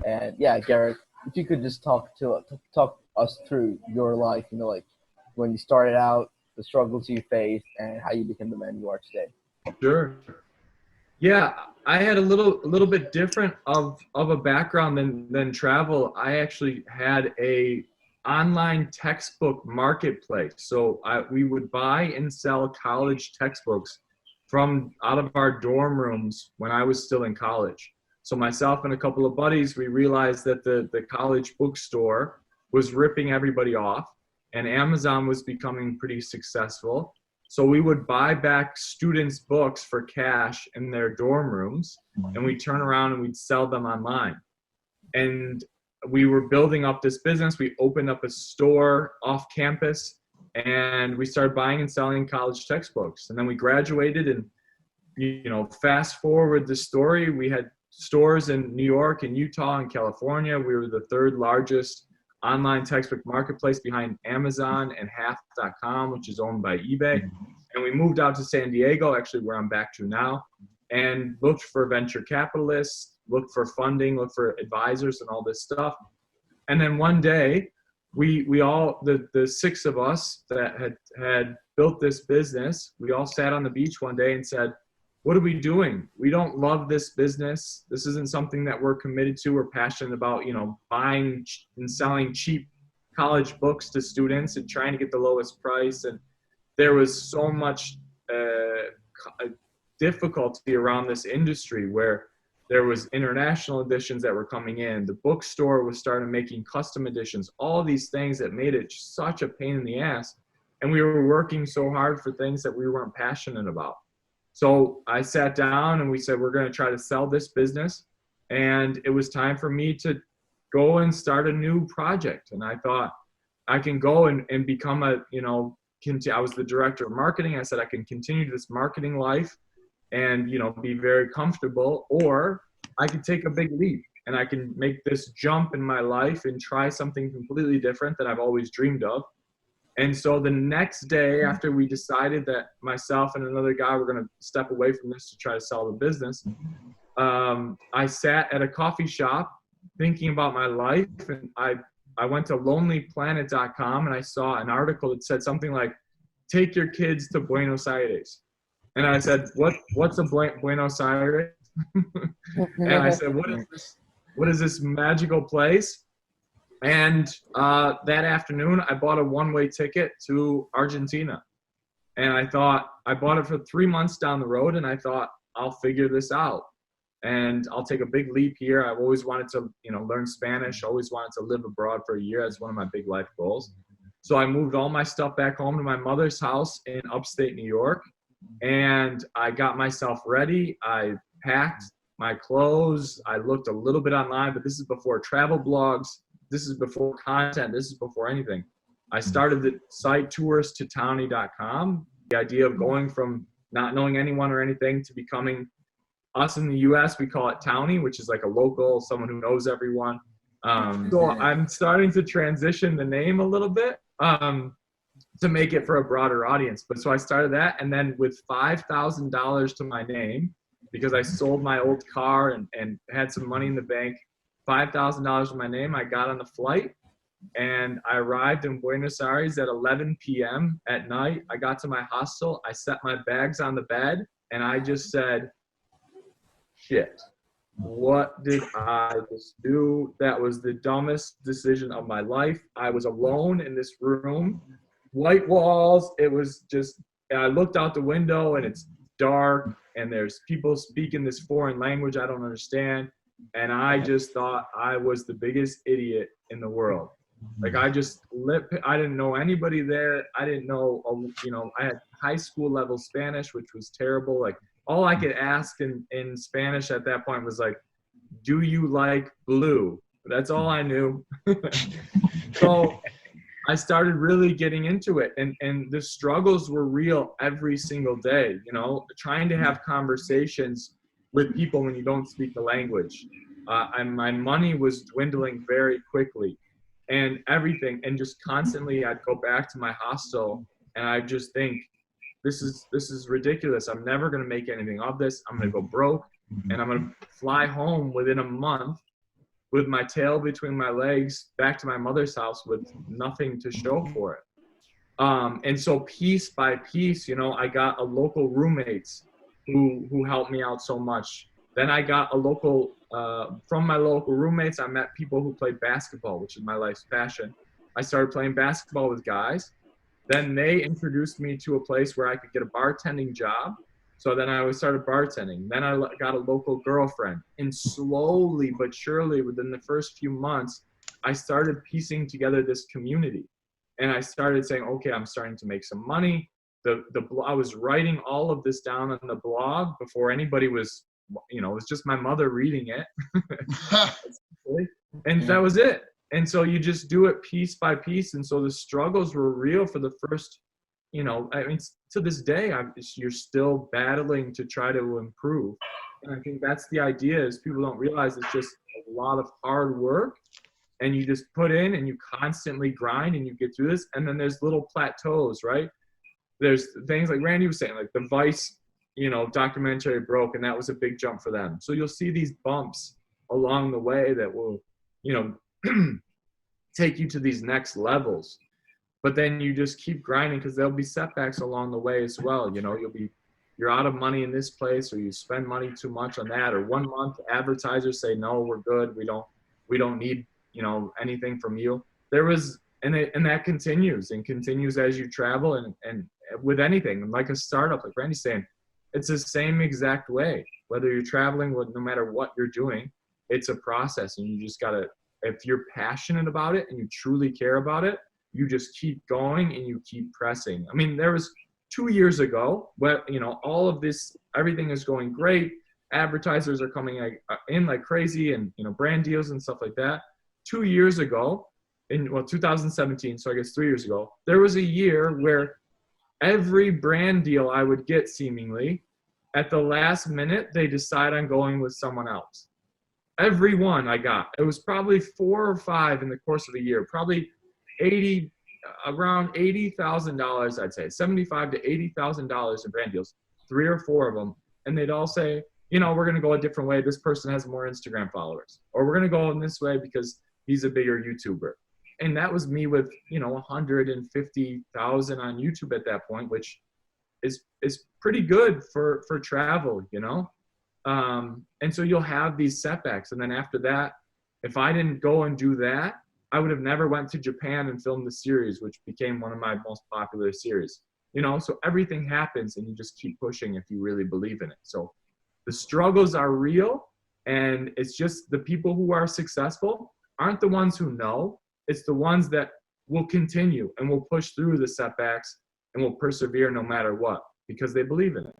And yeah, Gareth, if you could just talk us through your life, like when you started out, the struggles you faced, and how you became the man you are today. Sure. Yeah, I had a little bit different of a background than travel. I actually had a online textbook marketplace. So we would buy and sell college textbooks from out of our dorm rooms when I was still in college. So myself and a couple of buddies, we realized that the college bookstore was ripping everybody off, and Amazon was becoming pretty successful. So we would buy back students' books for cash in their dorm rooms, and we'd turn around and we'd sell them online. And we were building up this business. We opened up a store off campus, and we started buying and selling college textbooks. And then we graduated, and fast forward the story, we had stores in New York and Utah and California. We were the third largest online textbook marketplace behind Amazon and half.com, which is owned by eBay. And we moved out to San Diego, actually where I'm back to now, and looked for venture capitalists, looked for funding, looked for advisors and all this stuff. And then one day, we all, the six of us that had built this business, we all sat on the beach one day and said, what are we doing? We don't love this business. This isn't something that we're committed to or passionate about, buying and selling cheap college books to students and trying to get the lowest price. And there was so much difficulty around this industry where there was international editions that were coming in. The bookstore was starting making custom editions, all these things that made it such a pain in the ass. And we were working so hard for things that we weren't passionate about. So I sat down and we said, we're going to try to sell this business. And it was time for me to go and start a new project. And I thought I can go and become I was the director of marketing. I said, I can continue this marketing life and, be very comfortable, or I could take a big leap and I can make this jump in my life and try something completely different that I've always dreamed of. And so the next day after we decided that myself and another guy were going to step away from this to try to sell the business, I sat at a coffee shop thinking about my life, and I went to lonelyplanet.com and I saw an article that said something like, take your kids to Buenos Aires. And I said, what's a Buenos Aires? And I said, what is this magical place? And that afternoon, I bought a one-way ticket to Argentina. And I bought it for 3 months down the road, and I thought, I'll figure this out. And I'll take a big leap here. I've always wanted to, learn Spanish, always wanted to live abroad for a year. That's one of my big life goals. So I moved all my stuff back home to my mother's house in upstate New York. And I got myself ready. I packed my clothes. I looked a little bit online, but this is before travel blogs. This is before content. This is before anything. I started the site touristotownie.com. The idea of going from not knowing anyone or anything to becoming us in the US, we call it Townie, which is like a local, someone who knows everyone. So I'm starting to transition the name a little bit to make it for a broader audience. But so I started that, and then with $5,000 to my name, because I sold my old car and had some money in the bank, $5,000 to my name, I got on the flight and I arrived in Buenos Aires at 11 p.m. at night. I got to my hostel, I set my bags on the bed, and I just said, shit, what did I just do? That was the dumbest decision of my life. I was alone in this room, white walls. It was just, I looked out the window and it's dark and there's people speaking this foreign language I don't understand. And I just thought I was the biggest idiot in the world. Like I didn't know anybody there. I didn't know, I had high school level Spanish, which was terrible. Like all I could ask in Spanish at that point was like, do you like blue? That's all I knew. So I started really getting into it, and the struggles were real every single day, trying to have conversations with people when you don't speak the language. And my money was dwindling very quickly and everything. And just constantly I'd go back to my hostel and I just think, this is ridiculous. I'm never going to make anything of this. I'm going to go broke and I'm going to fly home within a month with my tail between my legs back to my mother's house with nothing to show for it. And so piece by piece, you know, I got a local roommates who helped me out so much. Then I got from my local roommates, I met people who played basketball, which is my life's passion. I started playing basketball with guys. Then they introduced me to a place where I could get a bartending job. So then I started bartending. Then I got a local girlfriend. And slowly but surely, within the first few months, I started piecing together this community. And I started saying, okay, I'm starting to make some money. I was writing all of this down on the blog before anybody was, you know, it was just my mother reading it. And that was it. And so you just do it piece by piece. And so the struggles were real for the first, you know, I mean, to this day, you're still battling to try to improve. And I think that's the idea, is people don't realize it's just a lot of hard work, and you just put in and you constantly grind and you get through this. And then there's little plateaus, right? There's things like Randy was saying, like the Vice, you know, documentary broke, and that was a big jump for them. So you'll see these bumps along the way that will, you know, take you to these next levels. But then you just keep grinding, because there'll be setbacks along the way as well. You know, you're out of money in this place, or you spend money too much on that, or 1 month advertisers say, no, we're good. We don't need, you know, anything from you. And that continues as you travel, and with anything, like a startup, like Randy's saying, it's the same exact way. Whether you're traveling, no matter what you're doing, it's a process, and you just gotta, if you're passionate about it and you truly care about it, you just keep going and you keep pressing. I mean, there was 2 years ago where, you know, all of this, everything is going great. Advertisers are coming in like crazy, and, you know, brand deals and stuff like that. 2 years ago, in 2017, so I guess 3 years ago, there was a year where every brand deal I would get, seemingly, at the last minute, they decide on going with someone else. Every one I got. It was probably 4 or 5 in the course of a year, probably around $80,000, I'd say, $75,000 to $80,000 in brand deals, 3 or 4 of them. And they'd all say, you know, we're going to go a different way. This person has more Instagram followers, or we're going to go in this way because he's a bigger YouTuber. And that was me with, you know, 150,000 on YouTube at that point, which is pretty good for travel, you know? And so you'll have these setbacks. And then after that, if I didn't go and do that, I would have never went to Japan and filmed the series, which became one of my most popular series. You know, so everything happens, and you just keep pushing if you really believe in it. So the struggles are real, and it's just the people who are successful aren't the ones who know. It's the ones that will continue and will push through the setbacks and will persevere no matter what, because they believe in it.